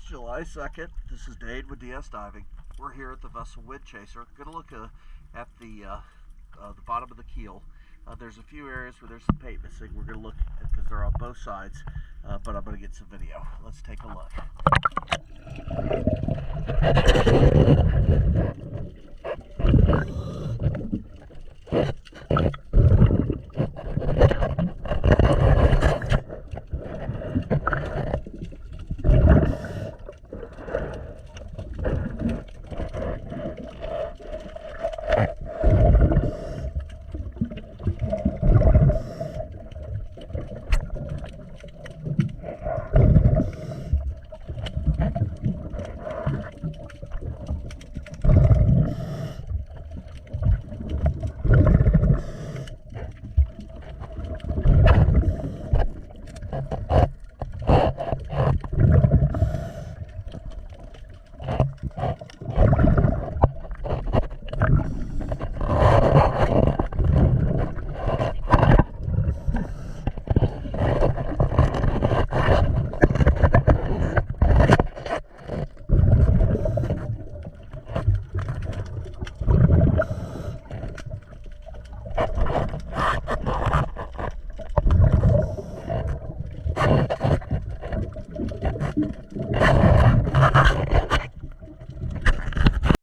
July 2nd. This is Dade with DS Diving. We're here at the vessel Windchaser. Going to look at the bottom of the keel. There's a few areas where there's some paint missing. We're going to look at because they're on both sides, but I'm going to get some video. Let's take a look.